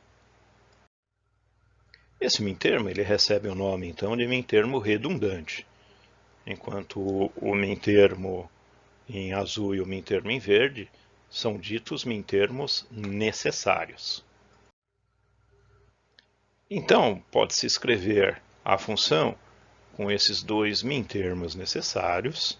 Esse min-termo ele recebe o nome então de min-termo redundante, enquanto o min-termo em azul e o min-termo em verde são ditos min-termos necessários. Então, pode-se escrever a função com esses dois min-termos necessários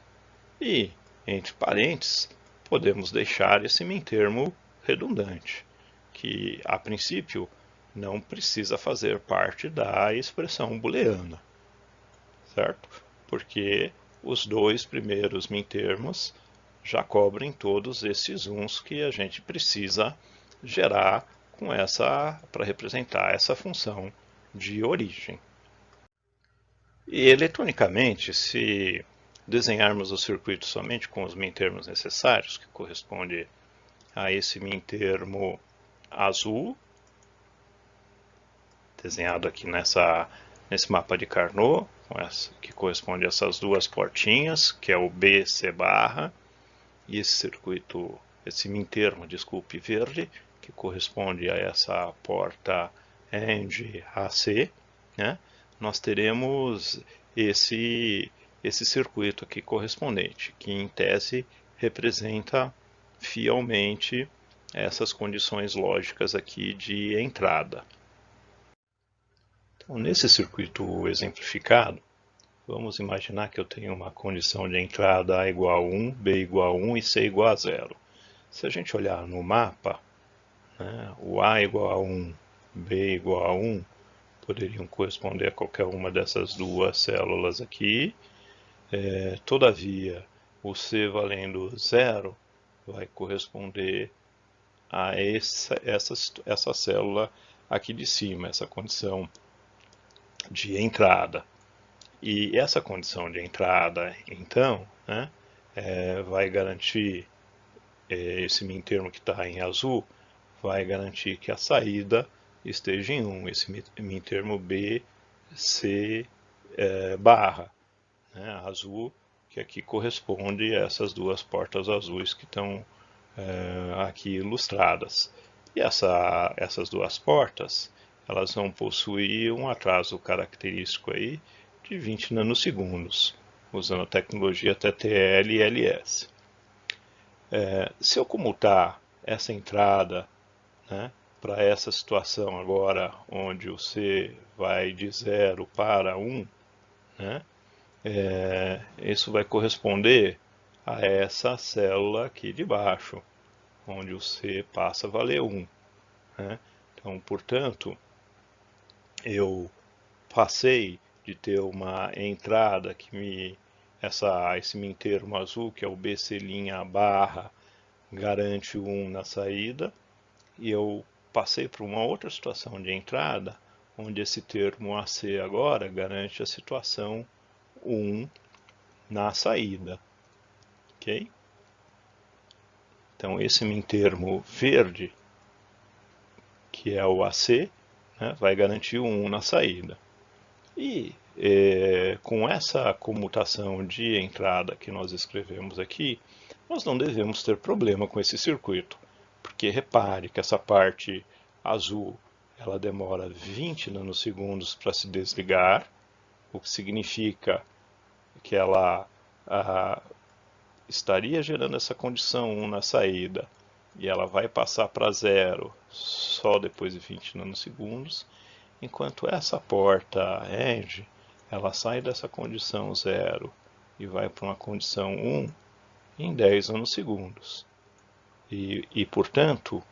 e, entre parênteses, podemos deixar esse min-termo redundante, que, a princípio, não precisa fazer parte da expressão booleana, certo? Porque os dois primeiros min-termos já cobrem todos esses uns que a gente precisa gerar para representar essa função de origem. E eletronicamente, se desenharmos o circuito somente com os mintermos necessários, que corresponde a esse mintermo azul, desenhado aqui nesse mapa de Carnot, que corresponde a essas duas portinhas, que é o B, C barra, e esse circuito, esse mintermo, desculpe, verde, que corresponde a essa porta AND AC, né? Nós teremos esse circuito aqui correspondente, que em tese representa fielmente essas condições lógicas aqui de entrada. Então, nesse circuito exemplificado, vamos imaginar que eu tenho uma condição de entrada A igual a 1, B igual a 1 e C igual a 0. Se a gente olhar no mapa, né, o A igual a 1, B igual a 1, poderiam corresponder a qualquer uma dessas duas células aqui. Todavia, o C valendo 0 vai corresponder a essa célula aqui de cima, essa condição de entrada. E essa condição de entrada, então, né, vai garantir, esse mintermo que está em azul, vai garantir que a saída esteja em 1, esse mintermo B, C, barra, né, azul, que aqui corresponde a essas duas portas azuis que estão aqui ilustradas. E essas duas portas, elas vão possuir um atraso característico aí de 20 nanosegundos, usando a tecnologia TTL-LS. Se eu comutar essa entrada, né, para essa situação agora, onde o C vai de 0 para 1, né, isso vai corresponder a essa célula aqui de baixo, onde o C passa a valer 1. Né? Então, portanto, eu passei de ter uma entrada que esse mintermo azul, que é o BC' barra, garante o 1 na saída, e eu passei para uma outra situação de entrada, onde esse termo AC agora garante a situação 1 na saída. Ok? Então, esse mintermo verde, que é o AC, né, vai garantir o 1 na saída. E com essa comutação de entrada que nós escrevemos aqui, nós não devemos ter problema com esse circuito, porque repare que essa parte azul ela demora 20 nanosegundos para se desligar, o que significa que ela estaria gerando essa condição 1 na saída, e ela vai passar para 0 só depois de 20 nanosegundos, enquanto essa porta ENG, ela sai dessa condição 0 e vai para uma condição 1 em 10 nanosegundos. E portanto,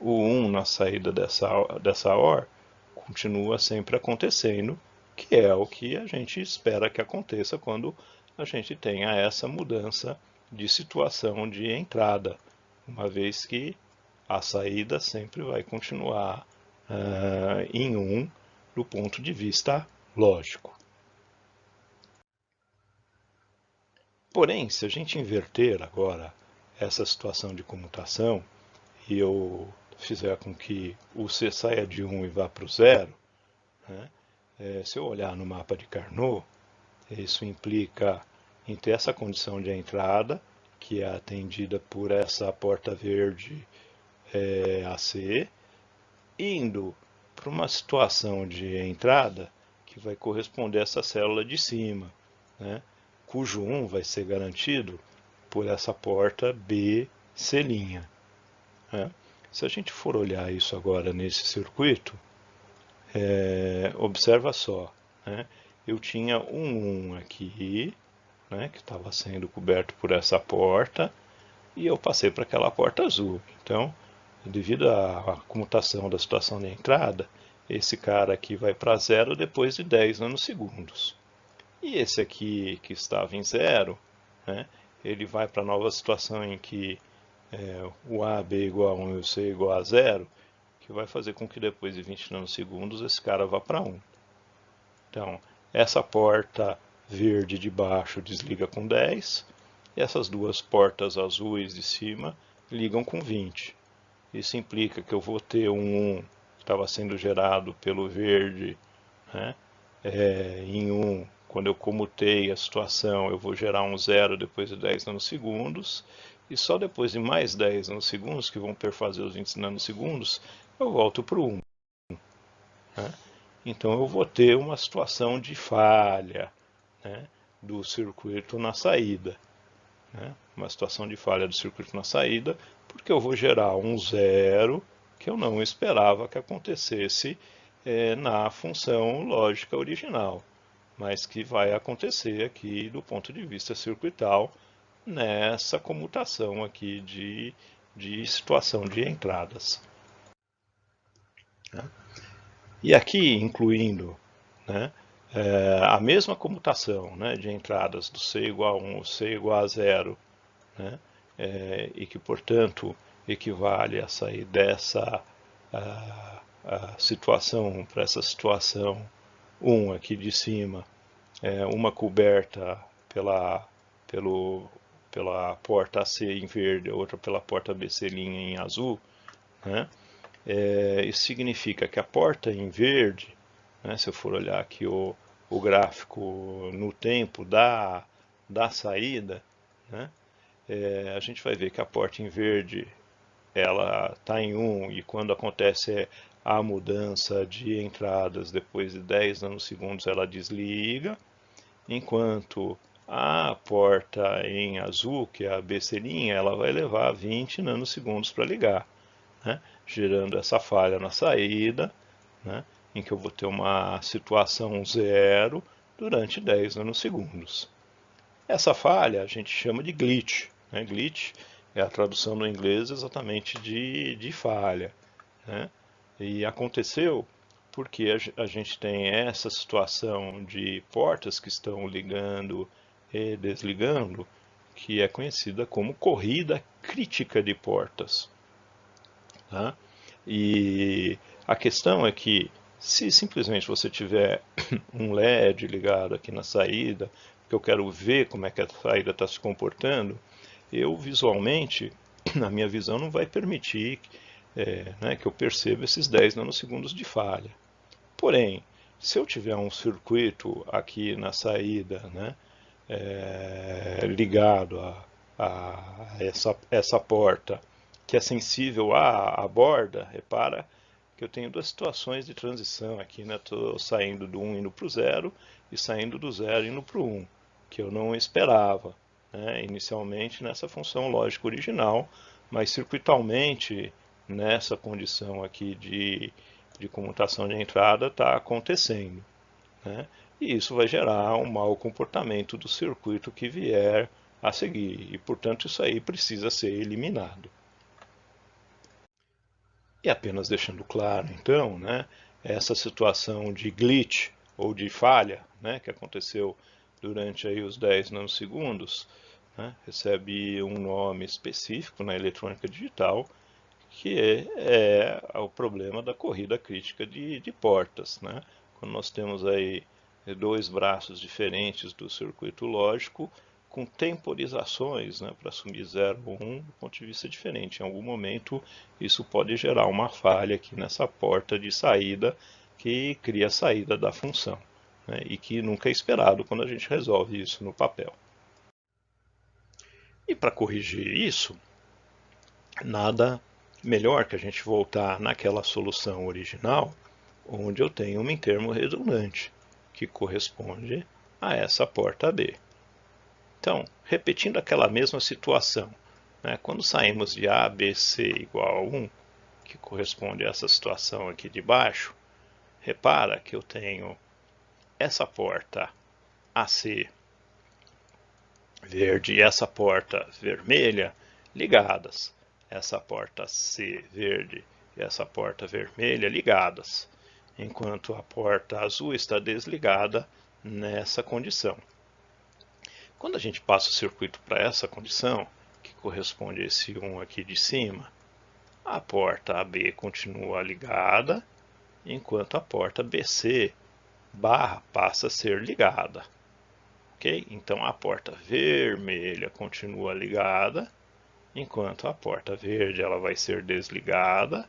o 1 na saída dessa OR continua sempre acontecendo, que é o que a gente espera que aconteça quando a gente tenha essa mudança de situação de entrada, uma vez que a saída sempre vai continuar em 1 do ponto de vista lógico. Porém, se a gente inverter agora essa situação de comutação e eu fizer com que o C saia de 1 e vá para o 0, né, se eu olhar no mapa de Carnot, isso implica em ter essa condição de entrada, que é atendida por essa porta verde AC, indo para uma situação de entrada que vai corresponder a essa célula de cima, né, cujo 1 vai ser garantido por essa porta BC'. Né. Se a gente for olhar isso agora nesse circuito, observa só, né, eu tinha um 1 aqui, né, que estava sendo coberto por essa porta, e eu passei para aquela porta azul. Então, devido à comutação da situação de entrada, esse cara aqui vai para 0 depois de 10 nanosegundos. E esse aqui que estava em 0, né, ele vai para a nova situação em que o A, B igual a 1 e o C igual a 0, que vai fazer com que depois de 20 nanosegundos esse cara vá para 1. Então, essa porta verde de baixo desliga com 10, e essas duas portas azuis de cima ligam com 20. Isso implica que eu vou ter um 1 que estava sendo gerado pelo verde, né? Em 1, quando eu comutei a situação, eu vou gerar um 0 depois de 10 nanosegundos, e só depois de mais 10 nanosegundos, que vão perfazer os 20 nanosegundos, eu volto para o 1. Né? Então eu vou ter uma situação de falha, né, do circuito na saída. Né? Uma situação de falha do circuito na saída, porque eu vou gerar um 0 que eu não esperava que acontecesse na função lógica original, mas que vai acontecer aqui do ponto de vista circuital nessa comutação aqui de situação de entradas. Né? E aqui incluindo, né, a mesma comutação, né, de entradas do C igual a 1, C igual a 0, né, e que, portanto, equivale a sair dessa a situação para essa situação 1 aqui de cima, uma coberta pela porta AC em verde, outra pela porta BC' em azul, né? Isso significa que a porta em verde, né, se eu for olhar aqui o gráfico no tempo da saída, né, a gente vai ver que a porta em verde ela está em 1 e quando acontece a mudança de entradas depois de 10 nanosegundos ela desliga, enquanto a porta em azul, que é a BC', ela vai levar 20 nanosegundos para ligar, né, gerando essa falha na saída, né, em que eu vou ter uma situação 0 durante 10 nanosegundos. Essa falha a gente chama de glitch. Né? Glitch é a tradução no inglês exatamente de falha. Né? E aconteceu porque a gente tem essa situação de portas que estão ligando e desligando, que é conhecida como corrida crítica de portas. Tá? E a questão é que se simplesmente você tiver um LED ligado aqui na saída, que eu quero ver como é que a saída está se comportando, eu visualmente, a minha visão não vai permitir né, que eu perceba esses 10 nanosegundos de falha. Porém, se eu tiver um circuito aqui na saída, né, ligado a essa porta, que é sensível à borda, repara que eu tenho duas situações de transição aqui, né? Estou saindo do 1 indo para o 0 e saindo do 0 indo para o 1, que eu não esperava, né, inicialmente nessa função lógica original, mas circuitalmente nessa condição aqui de comutação de entrada está acontecendo. Né? E isso vai gerar um mau comportamento do circuito que vier a seguir, e portanto isso aí precisa ser eliminado. E apenas deixando claro, então, né, essa situação de glitch ou de falha, né, que aconteceu durante aí os 10 nanosegundos, né, recebe um nome específico na eletrônica digital, que é o problema da corrida crítica de portas. Né? Quando nós temos aí dois braços diferentes do circuito lógico, com temporizações, né, para assumir 0 ou 1 do ponto de vista diferente. Em algum momento, isso pode gerar uma falha aqui nessa porta de saída que cria a saída da função, né, e que nunca é esperado quando a gente resolve isso no papel. E para corrigir isso, nada melhor que a gente voltar naquela solução original, onde eu tenho um termo redundante, que corresponde a essa porta B. Então, repetindo aquela mesma situação, né, quando saímos de A, B, C igual a 1, que corresponde a essa situação aqui de baixo, repara que eu tenho essa porta AC verde e essa porta vermelha ligadas. Essa porta C verde e essa porta vermelha ligadas, enquanto a porta azul está desligada nessa condição. Quando a gente passa o circuito para essa condição, que corresponde a esse 1 aqui de cima, a porta AB continua ligada, enquanto a porta BC barra passa a ser ligada. ok? Então a porta vermelha continua ligada, enquanto a porta verde ela vai ser desligada,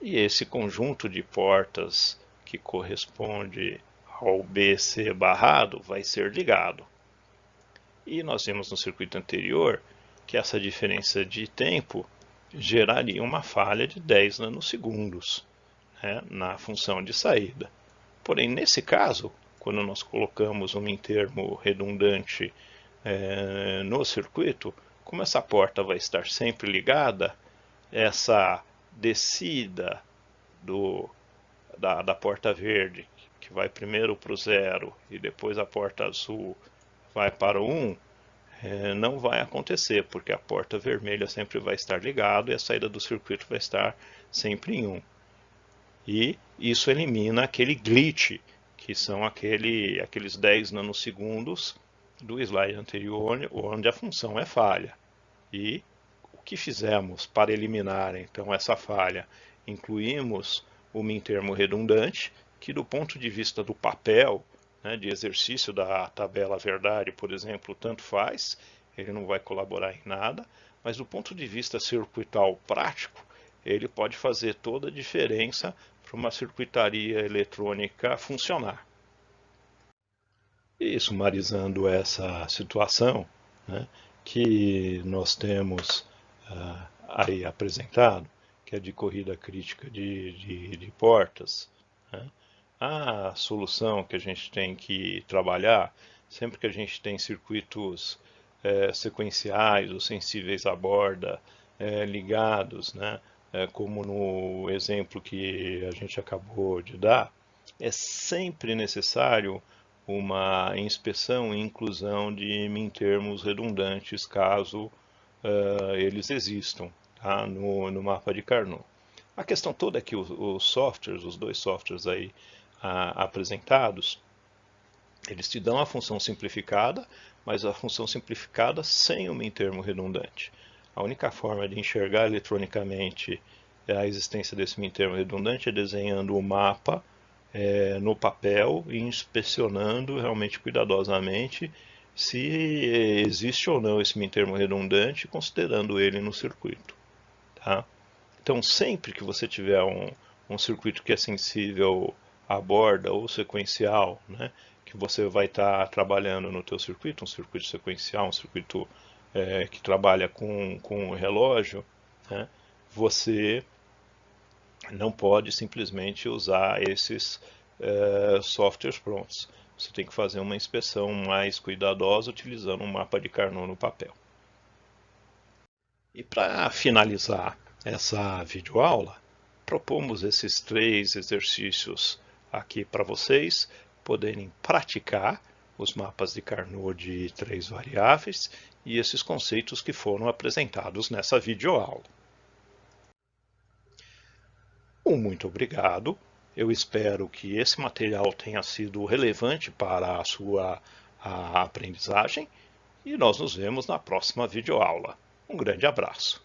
e esse conjunto de portas que corresponde ao BC barrado vai ser ligado. E nós vimos no circuito anterior que essa diferença de tempo geraria uma falha de 10 nanosegundos, né, na função de saída. Porém, nesse caso, quando nós colocamos um mintermo redundante no circuito, como essa porta vai estar sempre ligada, essa descida da porta verde, que vai primeiro para o 0 e depois a porta azul vai para o 1, não vai acontecer, porque a porta vermelha sempre vai estar ligada e a saída do circuito vai estar sempre em 1. E isso elimina aquele glitch, que são aqueles 10 nanosegundos do slide anterior, onde a função é falha. E o que fizemos para eliminar então essa falha? Incluímos o mintermo redundante, que do ponto de vista do papel, né, de exercício da tabela verdade, por exemplo, tanto faz, ele não vai colaborar em nada, mas do ponto de vista circuital prático, ele pode fazer toda a diferença para uma circuitaria eletrônica funcionar. E sumarizando essa situação, né, que nós temos aí apresentado, que é de corrida crítica de portas, né, a solução que a gente tem que trabalhar, sempre que a gente tem circuitos sequenciais ou sensíveis à borda ligados, né, como no exemplo que a gente acabou de dar, é sempre necessário uma inspeção e inclusão de mintermos redundantes, caso eles existam, tá, no mapa de Carnot. A questão toda é que os softwares, os dois softwares aí apresentados, eles te dão a função simplificada, mas a função simplificada sem o mintermo redundante. A única forma de enxergar eletronicamente a existência desse mintermo redundante é desenhando o mapa no papel e inspecionando realmente cuidadosamente se existe ou não esse mintermo redundante, considerando ele no circuito. Tá? Então, sempre que você tiver um circuito que é sensível à borda ou sequencial, né, que você vai estar trabalhando no teu circuito, um circuito sequencial, um circuito que trabalha com o relógio, né, você não pode simplesmente usar esses softwares prontos. Você tem que fazer uma inspeção mais cuidadosa utilizando um mapa de Carnot no papel. E para finalizar essa videoaula, propomos esses 3 exercícios aqui para vocês poderem praticar os mapas de Carnot de 3 variáveis e esses conceitos que foram apresentados nessa videoaula. Muito obrigado. Eu espero que esse material tenha sido relevante para a sua aprendizagem e nós nos vemos na próxima videoaula. Um grande abraço.